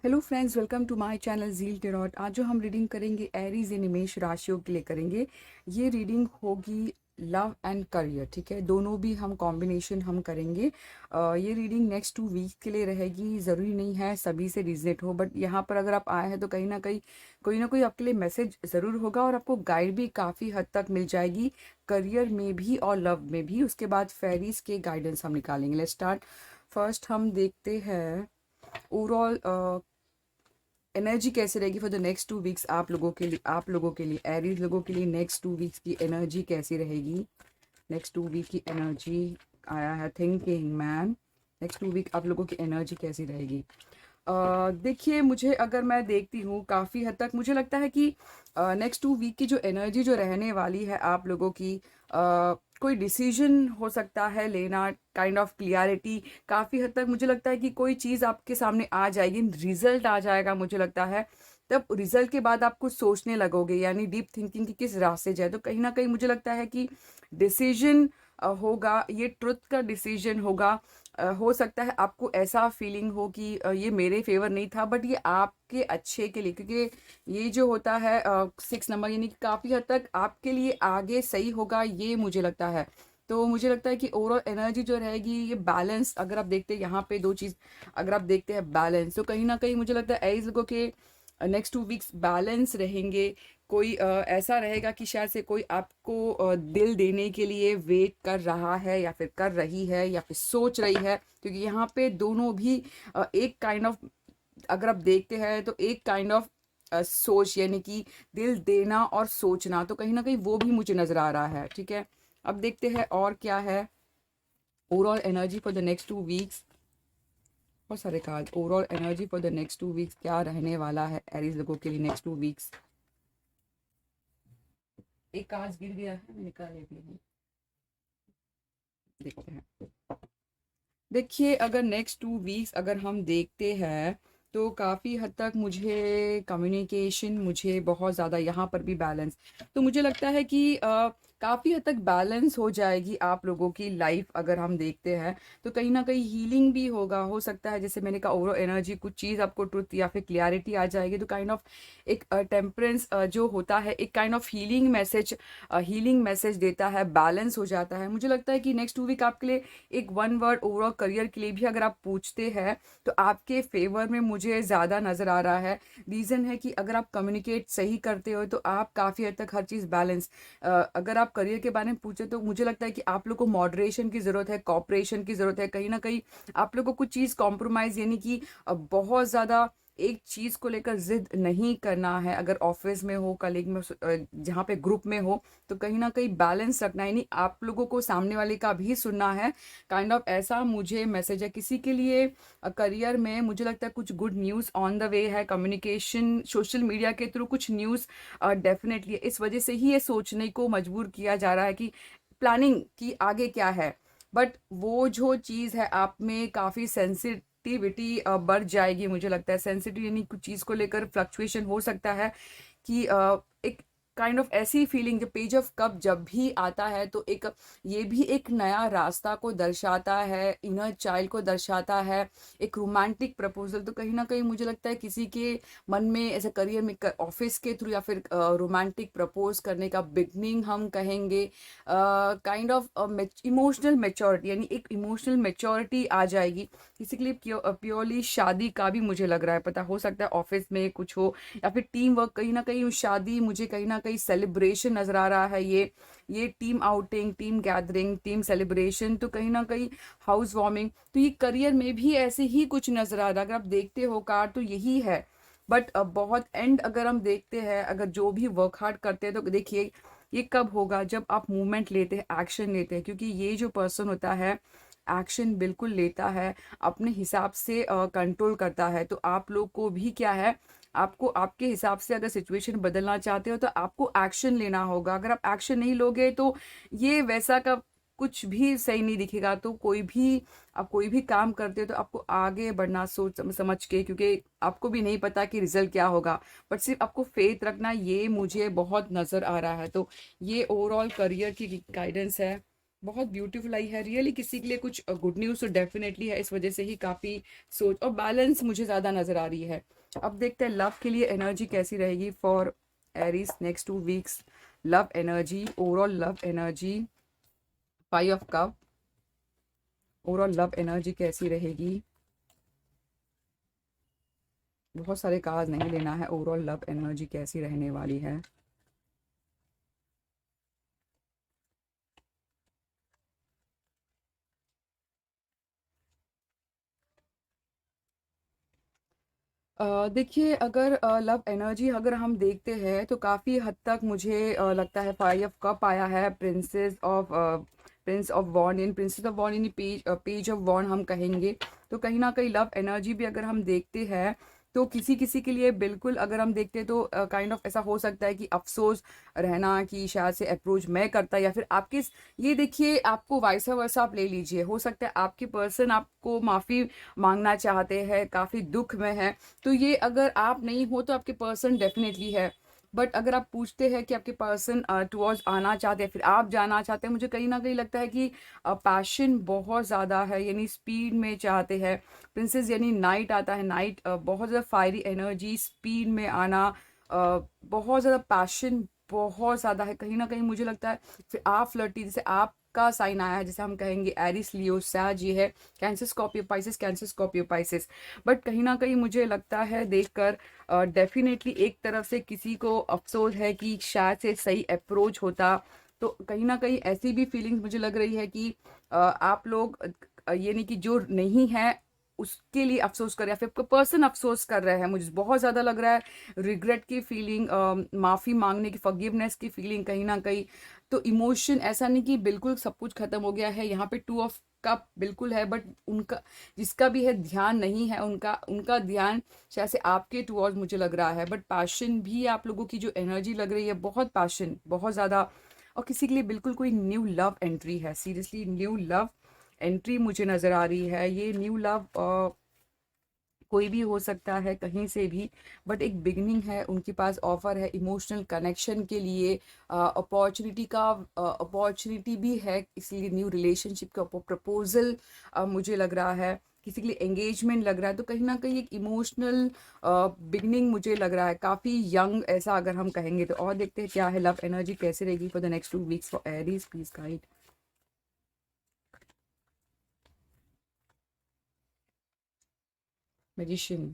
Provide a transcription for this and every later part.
Hello friends, welcome to my channel Zeal Tarot. आज जो हम रीडिंग करेंगे एरीज एंड मेष राशियों के लिए करेंगे। ये रीडिंग होगी लव एंड करियर, ठीक है। दोनों भी हम कॉम्बिनेशन हम करेंगे। ये रीडिंग नेक्स्ट 2 वीक के लिए रहेगी। ज़रूरी नहीं है सभी से रिजनेट हो, बट यहाँ पर अगर आप आए हैं तो कहीं ना कोई आपके लिए मैसेज ज़रूर होगा और आपको गाइड भी काफ़ी हद तक मिल जाएगी, करियर में भी और लव में भी। उसके बाद फेरीज के गाइडेंस हम निकालेंगे। Let's start. फर्स्ट हम देखते हैं ओवरऑल एनर्जी कैसे रहेगी फॉर द नेक्स्ट 2 वीक्स आप लोगों के लिए एरीज लोगों के लिए नेक्स्ट 2 वीक्स की एनर्जी कैसी रहेगी। नेक्स्ट 2 वीक की एनर्जी आया है थिंकिंग मैन। नेक्स्ट 2 वीक आप लोगों की एनर्जी कैसी रहेगी। देखिए, मुझे अगर मैं देखती हूँ काफ़ी हद तक मुझे लगता है कि नेक्स्ट 2 वीक की जो एनर्जी जो रहने वाली है आप लोगों की, कोई डिसीजन हो सकता है लेना, काइंड ऑफ क्लियरिटी। काफ़ी हद तक मुझे लगता है कि कोई चीज़ आपके सामने आ जाएगी, रिजल्ट आ जाएगा मुझे लगता है। तब रिजल्ट के बाद आप कुछ सोचने लगोगे, यानी डीप थिंकिंग की किस रास्ते जाए। तो कहीं ना कहीं मुझे लगता है कि डिसीजन होगा, ये ट्रुथ का डिसीजन होगा। हो सकता है आपको ऐसा फीलिंग हो कि ये मेरे फेवर नहीं था, बट ये आपके अच्छे के लिए, क्योंकि ये जो होता है 6 नंबर, यानी कि काफ़ी हद तक आपके लिए आगे सही होगा, ये मुझे लगता है। तो मुझे लगता है कि ओवरऑल एनर्जी जो रहेगी ये बैलेंस। अगर आप देखते हैं यहाँ पे दो चीज़, अगर आप देखते हैं बैलेंस, तो कहीं ना कहीं मुझे लगता है ऐसे लोगों के नेक्स्ट 2 वीक्स बैलेंस रहेंगे। कोई ऐसा रहेगा कि शायद से कोई आपको दिल देने के लिए वेट कर रहा है या फिर कर रही है या फिर सोच रही है, क्योंकि यहाँ पे दोनों भी एक काइंड ऑफ, अगर आप देखते हैं तो एक काइंड ऑफ सोच, यानी कि दिल देना और सोचना, तो कहीं ना कहीं वो भी मुझे नजर आ रहा है, ठीक है। अब देखते हैं और क्या है overall energy for the next 2 weeks. बहुत सारे card. Overall energy for the next 2 weeks क्या रहने वाला है एरीज लोगों के लिए नेक्स्ट 2 वीक्स। एक कार्ड गिर गया है, मैं निकाल लेती हूँ, देखते हैं। देखिए, अगर नेक्स्ट 2 वीक्स अगर हम देखते हैं तो काफ़ी हद तक मुझे कम्युनिकेशन, मुझे बहुत ज़्यादा यहाँ पर भी बैलेंस। तो मुझे लगता है कि काफ़ी हद तक बैलेंस हो जाएगी आप लोगों की लाइफ। अगर हम देखते हैं तो कहीं ना कहीं हीलिंग भी होगा, हो सकता है जैसे मैंने कहा ओवरऑल एनर्जी, कुछ चीज़ आपको ट्रुथ या फिर क्लियरिटी आ जाएगी। तो काइंड ऑफ एक टेम्परेंस जो होता है, एक काइंड ऑफ हीलिंग मैसेज देता है, बैलेंस हो जाता है। मुझे लगता है कि नेक्स्ट 2 वीक आपके लिए एक वन वर्ड ओवरऑल करियर के लिए भी अगर आप पूछते हैं तो आपके फेवर में मुझे ज़्यादा नज़र आ रहा है। रीज़न है कि अगर आप कम्युनिकेट सही करते हो तो आप काफ़ी हद तक हर चीज़ बैलेंस। अगर आप करियर के बारे में पूछे तो मुझे लगता है कि आप लोग को मॉडरेशन की ज़रूरत है, कॉपरेशन की ज़रूरत है। कहीं ना कहीं आप लोग को कुछ चीज़ कॉम्प्रोमाइज़, यानी कि बहुत ज़्यादा एक चीज़ को लेकर जिद नहीं करना है। अगर ऑफिस में हो, कलीग में, जहाँ पे ग्रुप में हो, तो कहीं ना कहीं बैलेंस रखना है, यानी आप लोगों को सामने वाले का भी सुनना है। काइंड ऑफ ऐसा मुझे मैसेज है किसी के लिए। करियर में मुझे लगता है कुछ good news on the way है। कम्युनिकेशन सोशल मीडिया के थ्रू कुछ न्यूज़ डेफिनेटली, इस वजह से ही ये सोचने को मजबूर किया जा रहा है कि प्लानिंग की आगे क्या है। बट वो जो चीज़ है आप में काफ़ी सेंसिटिविटी बढ़ जाएगी। मुझे लगता है सेंसिटिव, यानी कुछ चीज़ को लेकर फ्लक्चुएशन हो सकता है कि एक काइंड ऑफ ऐसी फीलिंग, जब पेज ऑफ कप जब भी आता है तो एक, ये भी एक नया रास्ता को दर्शाता है, इनर चाइल्ड को दर्शाता है, एक रोमांटिक प्रपोजल। तो कहीं ना कहीं मुझे लगता है किसी के मन में ऐसे करियर में ऑफिस के थ्रू या फिर रोमांटिक प्रपोज करने का बिगनिंग हम कहेंगे। काइंड ऑफ इमोशनल मेच्योरिटी, यानी एक इमोशनल मेच्योरिटी आ जाएगी किसी के लिए। प्योरली शादी का भी मुझे लग रहा है, पता हो सकता है ऑफिस में कुछ हो या फिर टीम वर्क। कहीं ना कहीं शादी, मुझे कहीं ना कहीं सेलिब्रेशन नजर आ रहा है। ये team outing, team gathering, team celebration, तो कहीं ना कहीं हाउस वार्मिंग। तो ये करियर में भी ऐसे ही कुछ नजर आ रहा है। अगर आप देखते हो कार्ड तो यही है। बट बहुत एंड अगर हम देखते हैं, अगर जो भी वर्क हार्ड करते हैं तो देखिए ये कब होगा, जब आप मूवमेंट लेते हैं, एक्शन लेते हैं। क्योंकि ये जो पर्सन होता है एक्शन बिल्कुल लेता है, अपने हिसाब से कंट्रोल करता है। तो आप लोग को भी क्या है, आपको आपके हिसाब से अगर सिचुएशन बदलना चाहते हो तो आपको एक्शन लेना होगा। अगर आप एक्शन नहीं लोगे तो ये वैसा का कुछ भी सही नहीं दिखेगा। तो कोई भी, आप कोई भी काम करते हो तो आपको आगे बढ़ना सोच समझ के, क्योंकि आपको भी नहीं पता कि रिजल्ट क्या होगा, बट सिर्फ आपको फेथ रखना, ये मुझे बहुत नज़र आ रहा है। तो ये ओवरऑल करियर की गाइडेंस है बहुत ब्यूटीफुल आई है रियली। किसी के लिए कुछ गुड न्यूज़ तो डेफिनेटली है, इस वजह से ही काफ़ी सोच और बैलेंस मुझे ज़्यादा नज़र आ रही है। अब देखते हैं लव के लिए एनर्जी कैसी रहेगी for Aries next 2 weeks. Love energy, overall love energy, 5 of cup, overall love energy कैसी रहेगी। बहुत सारे कार्ड नहीं लेना है, ओवरऑल लव एनर्जी कैसी रहने वाली है। देखिए अगर लव एनर्जी अगर हम देखते हैं तो काफ़ी हद तक मुझे लगता है 5 ऑफ कप आया है, prince of wand and princess of wand and page of wand हम कहेंगे। तो कहीं ना कहीं लव एनर्जी भी अगर हम देखते हैं तो किसी किसी के लिए बिल्कुल अगर हम देखते हैं तो काइंड ऑफ ऐसा हो सकता है कि अफसोस रहना कि शायद से अप्रोच मैं करता या फिर आपके, ये देखिए आपको वाइसा वर्सा आप ले लीजिए, हो सकता है आपके पर्सन आपको माफ़ी मांगना चाहते हैं, काफ़ी दुख में है। तो ये अगर आप नहीं हो तो आपके पर्सन डेफिनेटली है। बट अगर आप पूछते हैं कि आपके पर्सन टुवर्ड्स आना चाहते हैं फिर आप जाना चाहते हैं, मुझे कहीं ना कहीं लगता है कि पैशन बहुत ज़्यादा है, यानी स्पीड में चाहते हैं। प्रिंसेस यानी नाइट आता है, नाइट बहुत ज़्यादा फायरी एनर्जी, स्पीड में आना, बहुत ज़्यादा पैशन बहुत ज़्यादा है। कहीं ना कहीं मुझे लगता है फिर आप फ्लर्टी, जैसे आपका साइन आया है, जैसे हम कहेंगे एरिस लियो सैज, ये है cancer Scorpio Pisces, cancer Scorpio Pisces. But कहीं ना कहीं मुझे लगता है देखकर डेफिनेटली एक तरफ से किसी को अफसोस है कि शायद से सही अप्रोच होता। तो कहीं ना कहीं ऐसी भी फीलिंग्स मुझे लग रही है कि आप लोग ये नहीं कि जो नहीं है उसके लिए अफसोस कर रहे हैं, या फिर पर्सन अफसोस कर रहे हैं। मुझे बहुत ज़्यादा लग रहा है रिग्रेट की फीलिंग, माफ़ी मांगने की, फॉरगिवनेस की फीलिंग कहीं ना कहीं। तो इमोशन ऐसा नहीं कि बिल्कुल सब कुछ खत्म हो गया है, यहाँ पे 2 ऑफ कप बिल्कुल है, बट उनका जिसका भी है ध्यान नहीं है, उनका उनका ध्यान शायद से आपके टुवर्ड्स मुझे लग रहा है। बट पैशन भी आप लोगों की जो एनर्जी लग रही है, बहुत पैशन, बहुत ज़्यादा। और किसी के लिए बिल्कुल कोई न्यू लव एंट्री है, सीरियसली न्यू लव एंट्री मुझे नज़र आ रही है। ये न्यू लव कोई भी हो सकता है कहीं से भी, बट एक बिगनिंग है, उनके पास ऑफर है इमोशनल कनेक्शन के लिए, अपॉर्चुनिटी का अपॉर्चुनिटी भी है, इसलिए न्यू रिलेशनशिप का प्रपोजल मुझे लग रहा है। किसी के लिए एंगेजमेंट लग रहा है, तो कहीं ना कहीं एक इमोशनल बिगनिंग मुझे लग रहा है, काफ़ी यंग ऐसा अगर हम कहेंगे तो। और देखते हैं क्या है लव एनर्जी कैसे रहेगी for the next 2 weeks for Aries, please guide. Magician.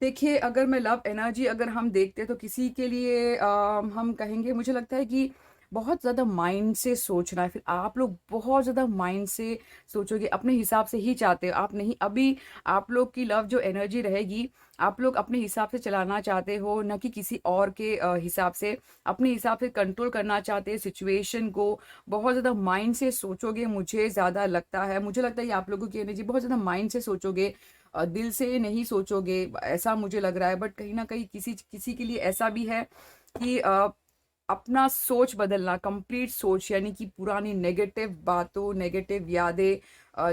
देखिए अगर मैं लव एनर्जी अगर हम देखते हैं तो किसी के लिए हम कहेंगे, मुझे लगता है कि बहुत ज़्यादा माइंड से सोचना है। फिर आप लोग बहुत ज़्यादा माइंड से सोचोगे, अपने हिसाब से ही चाहते हो आप, नहीं अभी आप लोग की लव जो एनर्जी रहेगी, आप लोग अपने हिसाब से चलाना चाहते हो, न कि किसी और के हिसाब से, अपने हिसाब से कंट्रोल करना चाहते हैं सिचुएशन को। बहुत ज़्यादा माइंड से सोचोगे, मुझे ज़्यादा लगता है, मुझे लगता है कि आप लोगों की एनर्जी बहुत ज़्यादा माइंड से सोचोगे, दिल से नहीं सोचोगे, ऐसा मुझे लग रहा है। बट कहीं ना कहीं किसी किसी के लिए ऐसा भी है कि अपना सोच बदलना, कंप्लीट सोच, यानी कि पुरानी नेगेटिव बातों, नेगेटिव यादें,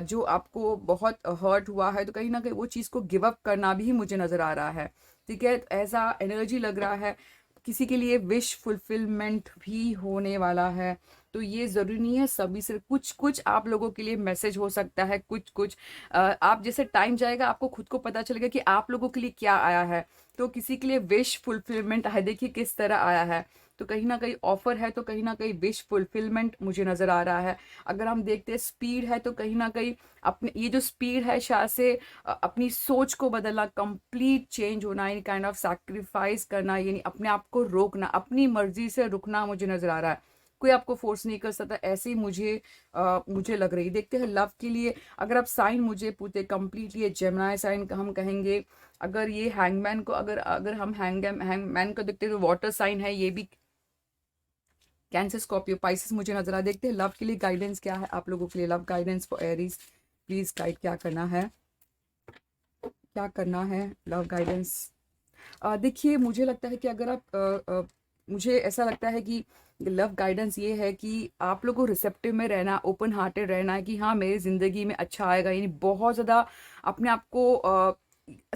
जो आपको बहुत हर्ट हुआ है, तो कहीं ना कहीं वो चीज़ को गिव अप करना भी मुझे नज़र आ रहा है। ठीक है, ऐसा एनर्जी लग रहा है। किसी के लिए विश फुलफिलमेंट भी होने वाला है। तो ये ज़रूरी नहीं है सभी से, कुछ कुछ आप लोगों के लिए मैसेज हो सकता है, कुछ कुछ आप जैसे टाइम जाएगा आपको खुद को पता चलेगा कि आप लोगों के लिए क्या आया है। तो किसी के लिए विश फुलफिलमेंट है, देखिए किस तरह आया है। तो कहीं ना कहीं ऑफर है, तो कहीं ना कहीं विश फुलफिलमेंट मुझे नज़र आ रहा है। अगर हम देखते हैं स्पीड है, तो कहीं ना कहीं अपने ये जो स्पीड है शायद से अपनी सोच को बदलना, कंप्लीट चेंज होना, यानी काइंड ऑफ सैक्रिफाइस करना, यानी अपने आप को रोकना, अपनी मर्जी से रुकना मुझे नज़र आ रहा है। कोई आपको फोर्स नहीं कर सकता, ऐसे ही मुझे लग रही। देखते हैं लव के लिए अगर आप साइन मुझे पूछते, कंप्लीटली जेमिनी साइन का हम कहेंगे। अगर ये हैंगमैन को अगर अगर हम हैंगमैन को देखते हैं तो वाटर साइन है, ये भी कैंसर स्कॉर्पियो पाइसेस मुझे नजर आ। देखते हैं लव के लिए गाइडेंस क्या है आप लोगों के लिए, love guidance for Aries, please guide क्या करना है, क्या करना है लव गाइडेंस। देखिए मुझे लगता है कि अगर आप मुझे ऐसा लगता है कि लव गाइडेंस ये है कि आप लोगों को रिसेप्टिव में रहना, ओपन हार्टेड रहना है कि हाँ मेरी ज़िंदगी में अच्छा आएगा, यानी बहुत ज़्यादा अपने आप को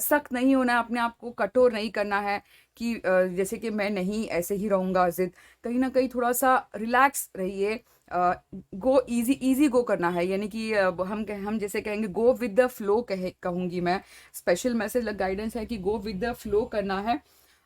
सख्त नहीं होना है, अपने आप को कठोर नहीं करना है कि जैसे कि मैं नहीं ऐसे ही रहूंगा जिद। कहीं ना कहीं थोड़ा सा रिलैक्स रहिए। गो इजी इजी गो करना है, यानी कि हम जैसे कहेंगे गो विद द फ्लो, कहूंगी मैं। स्पेशल मैसेज गाइडेंस है कि गो विद द फ्लो करना है।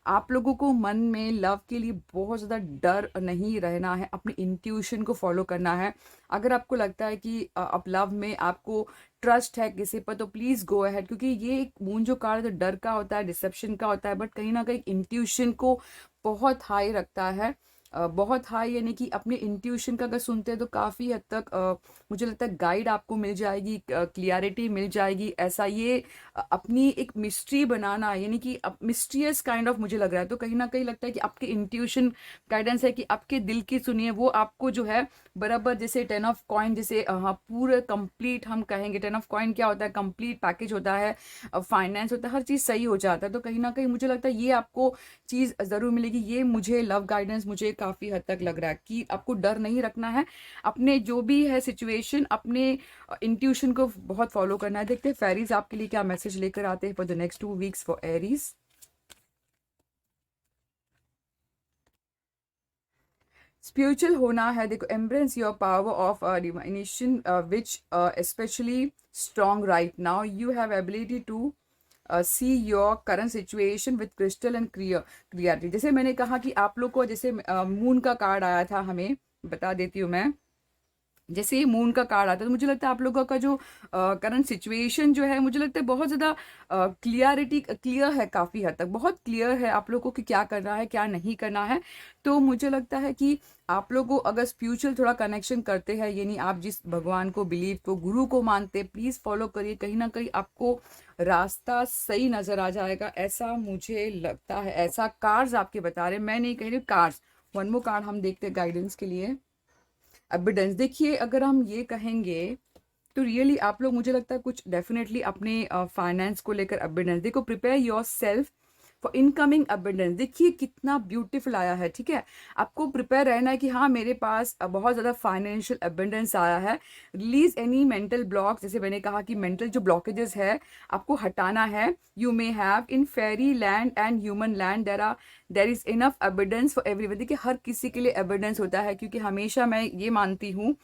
आप लोगों को मन में लव के लिए बहुत ज़्यादा डर नहीं रहना है, अपनी इंट्यूशन को फॉलो करना है। अगर आपको लगता है कि अब लव में आपको ट्रस्ट है किसी पर, तो प्लीज़ गो अहेड, क्योंकि ये एक मून जो कार्ड है, तो डर का होता है, डिसेप्शन का होता है, बट कहीं ना कहीं इंट्यूशन को बहुत हाई रखता है। बहुत हाई, यानी कि अपने इंट्यूशन का अगर सुनते हैं तो काफ़ी हद तक मुझे लगता है गाइड आपको मिल जाएगी, क्लियरिटी मिल जाएगी। ऐसा ये अपनी एक मिस्ट्री बनाना, यानी कि मिस्ट्रियस काइंड ऑफ मुझे लग रहा है। तो कहीं ना कहीं लगता है कि आपके इंट्यूशन गाइडेंस है कि आपके दिल की सुनिए, वो आपको जो है बराबर, जैसे 10 ऑफ कॉइन, जैसे हाँ पूरे कंप्लीट हम कहेंगे 10 ऑफ कॉइन क्या होता है, कंप्लीट पैकेज होता है, फाइनेंस होता है, हर चीज़ सही हो जाता है। तो कहीं ना कहीं मुझे लगता है ये आपको चीज़ ज़रूर मिलेगी। ये मुझे लव गाइडेंस मुझे काफ़ी हद तक लग रहा है कि आपको डर नहीं रखना है, अपने जो भी है सिचुएशन, अपने इंट्यूशन को बहुत फॉलो करना है। देखते हैं फेरीज आपके लिए क्या मैसेज लेकर आते हैं for the next 2 weeks for Aries. Spiritual होना है, देखो, embrace your power of divination which specially strong right now, you have ability to see your current situation with crystal and clarity. जैसे मैंने कहा कि आप लोग को जैसे मून का कार्ड आया था, हमें बता देती हूँ मैं। जैसे ही मून का कार्ड आता है तो मुझे लगता है आप लोगों का जो करंट सिचुएशन जो है, मुझे लगता है बहुत ज़्यादा क्लियर है, काफ़ी हद तक बहुत क्लियर है आप लोगों को कि क्या करना है क्या नहीं करना है। तो मुझे लगता है कि आप लोगों को अगर स्पिरिचुअल थोड़ा कनेक्शन करते हैं, यानी आप जिस भगवान को बिलीव को गुरु को मानते, प्लीज़ फॉलो करिए। कहीं ना कहीं आपको रास्ता सही नज़र आ जाएगा, ऐसा मुझे लगता है। ऐसा कार्ड्स आपके बता रहे हैं, मैं नहीं कह रही कार्ड्स। वन मोर कार्ड हम देखते हैं गाइडेंस के लिए। एविडेंस, देखिए अगर हम ये कहेंगे तो रियली आप लोग, मुझे लगता है कुछ डेफिनेटली अपने फाइनेंस को लेकर एविडेंस देखो। Prepare your self for incoming evidence, देखिए कितना ब्यूटीफुल आया है, ठीक है। आपको प्रिपेयर रहना है कि हाँ मेरे पास बहुत ज़्यादा फाइनेंशियल एविडेंस आया है। रिलीज एनी मेंटल ब्लॉक, जैसे मैंने कहा कि मेंटल जो ब्लॉकेजेस है आपको हटाना है। You may have in Pheri land and human land there is enough evidence for everyone. देखिए हर किसी के लिए एविडेंस होता है, क्योंकि हमेशा मैं ये मानती हूँ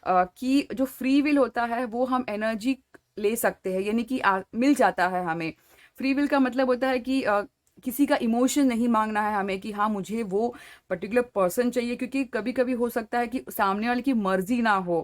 कि जो फ्री विल होता है वो हम एनर्जी ले सकते हैं, यानी कि मिल जाता है हमें। फ्री विल का मतलब होता है कि किसी का इमोशन नहीं मांगना है हमें कि हाँ मुझे वो पर्टिकुलर पर्सन चाहिए, क्योंकि कभी कभी हो सकता है कि सामने वाले की मर्जी ना हो।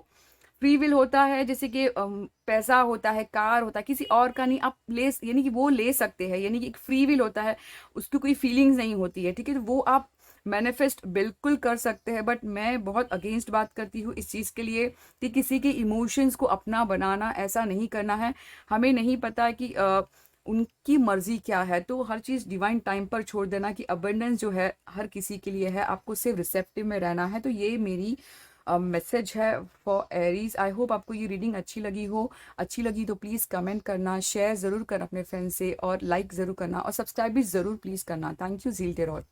फ्री विल होता है जैसे कि पैसा होता है, कार होता है, किसी और का नहीं, आप ले, यानी कि वो ले सकते हैं, यानी कि एक फ्री विल होता है, उसकी कोई फीलिंग्स नहीं होती है, ठीक है। तो वो आप मैनिफेस्ट बिल्कुल कर सकते हैं, बट मैं बहुत अगेंस्ट बात करती हूँ इस चीज़ के लिए कि किसी के इमोशंस को अपना बनाना, ऐसा नहीं करना है। हमें नहीं पता कि उनकी मर्जी क्या है, तो हर चीज़ डिवाइन टाइम पर छोड़ देना कि अबंडेंस जो है हर किसी के लिए है, आपको सिर्फ रिसेप्टिव में रहना है। तो ये मेरी मैसेज है फॉर एरीज। आई होप आपको ये रीडिंग अच्छी लगी हो। अच्छी लगी तो प्लीज़ कमेंट करना, शेयर ज़रूर करना अपने फ्रेंड से, और लाइक ज़रूर करना, और सब्सक्राइब भी ज़रूर प्लीज़ करना। Thank you, Zeal टेरॉट।